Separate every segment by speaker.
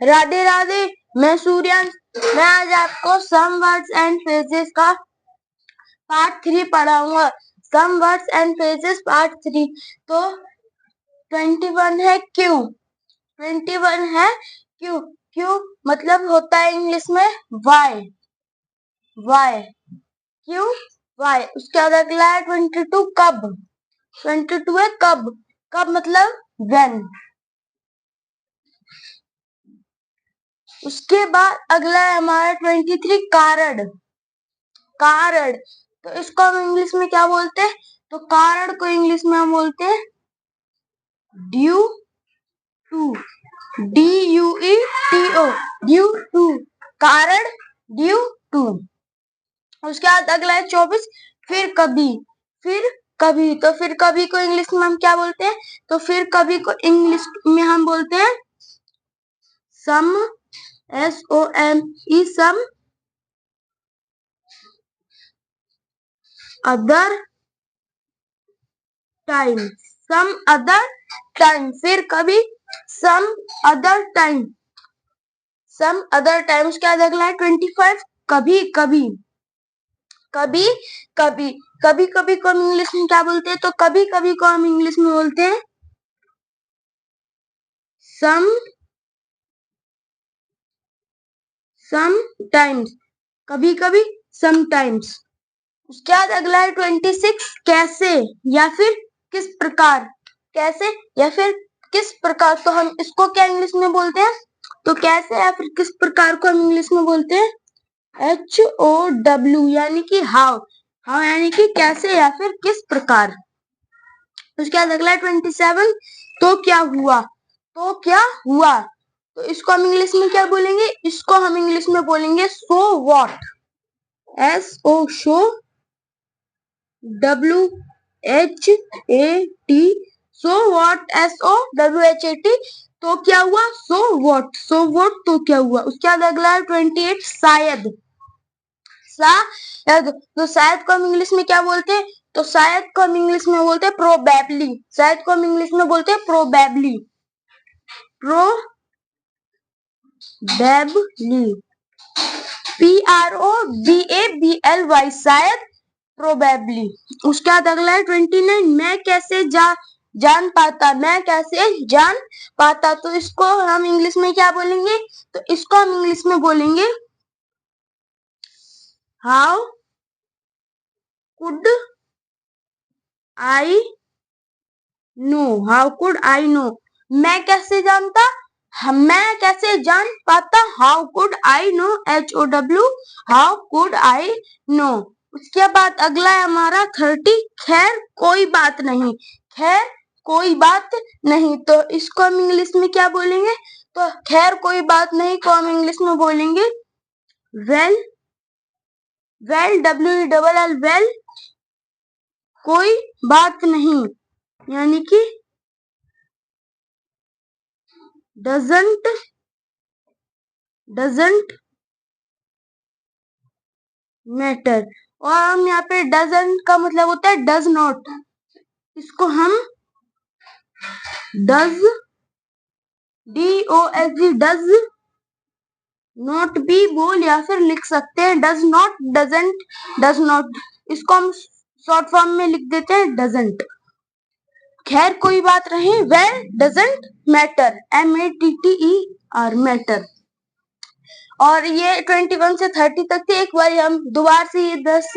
Speaker 1: राधे राधे, मैं सूर्यांश। मैं आज आपको सम वर्ड्स एंड फ्रेजेस का पार्ट 3 पढ़ाऊंगा। Some words and phrases part 3। तो 21 है क्यों। 21 है क्यों। क्यों मतलब होता है इंग्लिश में वाई। वाई क्यों वाई। उसके बाद अगला है 22 कब। 22 है कब। कब मतलब व्हेन। उसके बाद अगला है हमारा 23 कारण। कारण तो इसको हम इंग्लिश में क्या बोलते हैं। तो कारण को इंग्लिश में हम बोलते हैं due to. DUETO due to. कारण ड्यू टू। उसके बाद अगला है 24 फिर कभी। फिर कभी तो फिर कभी को इंग्लिश में हम क्या बोलते हैं। तो फिर कभी को इंग्लिश में हम बोलते हैं some. SOME some other time. Some other time फिर कभी some other time. Some other time. उसके बाद अगला है 25 कभी कभी। कभी कभी कभी कभी को हम इंग्लिश में क्या बोलते हैं। तो कभी कभी को हम इंग्लिश में बोलते हैं सम टाइम्स। कभी कभी समटाइम्स। उसके बाद अगला है 26 कैसे या फिर किस प्रकार। कैसे या फिर किस प्रकार तो हम इसको क्या इंग्लिश में बोलते हैं। तो कैसे या फिर किस प्रकार को हम इंग्लिश में बोलते हैं HOW यानी कि हाउ। हाउ यानी कि कैसे या फिर किस प्रकार। उसके बाद अगला 27 तो क्या हुआ। तो क्या हुआ तो इसको हम इंग्लिश में क्या बोलेंगे। इसको हम इंग्लिश में बोलेंगे so what. SO show WHAT so what. SOWHAT तो क्या हुआ। So what. सो व्हाट तो क्या हुआ। उसके बाद अगला है 28 शायद। शायद तो शायद को हम इंग्लिश में क्या बोलते हैं। तो शायद को हम इंग्लिश में बोलते हैं प्रोबेबली। शायद को हम इंग्लिश में बोलते हैं प्रोबेबली। प्रोबेबली PROBABLY शायद प्रोबेबली। उसके बाद अगला है 29 मैं कैसे जान पाता। मैं कैसे जान पाता तो इसको हम इंग्लिश में क्या बोलेंगे। तो इसको हम इंग्लिश में बोलेंगे how could I know. How could I know मैं कैसे जानता। मैं कैसे जान पाता। How could I know HOW how could I know. उसके बाद अगला है हमारा 30 खैर कोई बात नहीं। खैर कोई बात नहीं तो इसको हम इंग्लिश में क्या बोलेंगे। तो खैर कोई बात नहीं को हम इंग्लिश में बोलेंगे वेल। WELL वेल कोई बात नहीं यानी कि डजंट मैटर। और हम यहाँ पे डजंट का मतलब होता है डज नॉट। इसको हम डज DOSG डज नॉट भी बोल या फिर लिख सकते हैं does not doesn't does not. इसको हम शॉर्ट फॉर्म में लिख देते हैं डजंट। खैर कोई बात नहीं well doesn't matter MATTER matter. और ये 21 से 30 तक थे। एक बार हम दोबारा से ये 10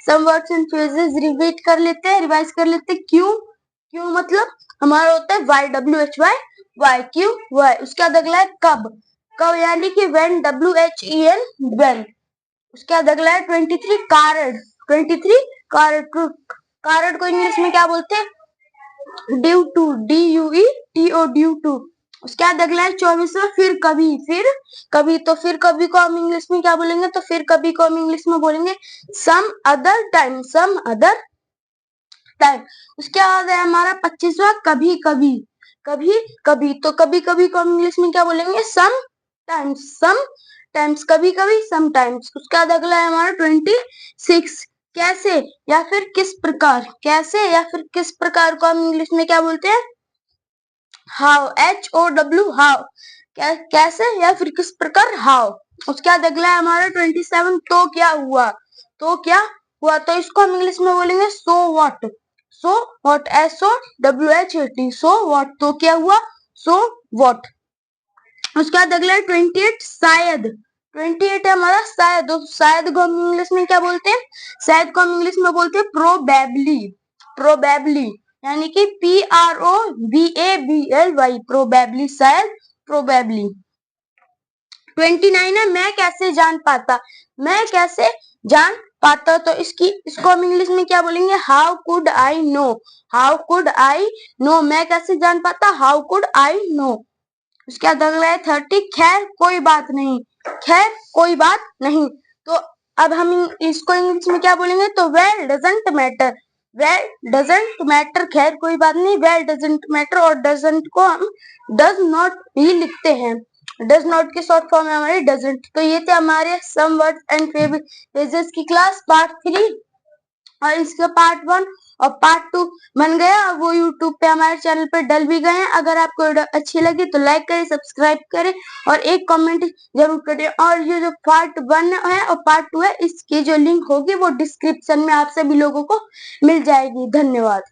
Speaker 1: some words and phrases repeat कर लेते हैं रिवाइज कर लेते हैं। क्यों। क्यों मतलब हमारा होता है YWHY वाई क्यों वाई। उसके बाद अगला है कब। कब यानी कि व्हेन WHEN व्हेन। उसके बाद अगला है 23 कारण। 23 कारण को इंग्लिश में क्या बोलते हैं due to DUETO due to. उसके बाद अगला है 24वां फिर कभी। फिर कभी तो फिर कभी को हम इंग्लिश में क्या बोलेंगे। तो फिर कभी को हम इंग्लिश में बोलेंगे some other time. Some other time. उसके बाद है हमारा 25वां कभी कभी। कभी कभी तो कभी कभी को हम इंग्लिश में क्या बोलेंगे सम टाइम्स। सम टाइम्स कभी कभी सम टाइम्स। उसके बाद अगला है हमारा 26 कैसे या फिर किस प्रकार। कैसे या फिर किस प्रकार को हम इंग्लिश में क्या बोलते हैं हाउ HOW हाउ। कैसे या फिर किस प्रकार, हाउ। उसके बाद अगला है हमारा 27, तो क्या हुआ। तो क्या हुआ, तो इसको हम इंग्लिश में बोलेंगे so what. So what, SOWHAT, so what, तो क्या हुआ, सो व्हाट। उसके बाद अगला 28, शायद। 28 है हमारा शायद, तो शायद को हम इंग्लिश में क्या बोलते हैं, शायद को हम इंग्लिश में बोलते हैं प्रोबेबली। प्रोबेबली यानी कि PROBABLY, प्रोबेबली, शायद, प्रोबेबली। 29 है, मैं कैसे जान पाता। मैं कैसे जान पाता, तो इसको हम इंग्लिश में क्या बोलेंगे, how could I know. How could I know, मैं कैसे जान पाता, हाउ कुड आई नो। उसके बाद अगला है 30, खैर कोई बात नहीं। खैर कोई बात नहीं, तो अब हम इसको इंग्लिश में क्या बोलेंगे, तो well doesn't matter. Well doesn't matter, खैर कोई बात नहीं, वेल डजंट मैटर। और डजंट को हम डज नॉट भी लिखते हैं। डज नॉट की शॉर्ट फॉर्म है हमारी डजंट। तो ये थे हमारे सम वर्ड्स एंड फ्रेजेस की क्लास पार्ट 3, और इसका पार्ट 1 और पार्ट 2 बन गया। वो यूट्यूब पे हमारे चैनल पे डल भी गए हैं। अगर आपको वीडियो अच्छी लगी तो लाइक करें, सब्सक्राइब करें और एक कमेंट जरूर करें। और ये जो पार्ट 1 है और पार्ट 2 है, इसकी जो लिंक होगी वो डिस्क्रिप्शन में आप सभी लोगों को मिल जाएगी। धन्यवाद।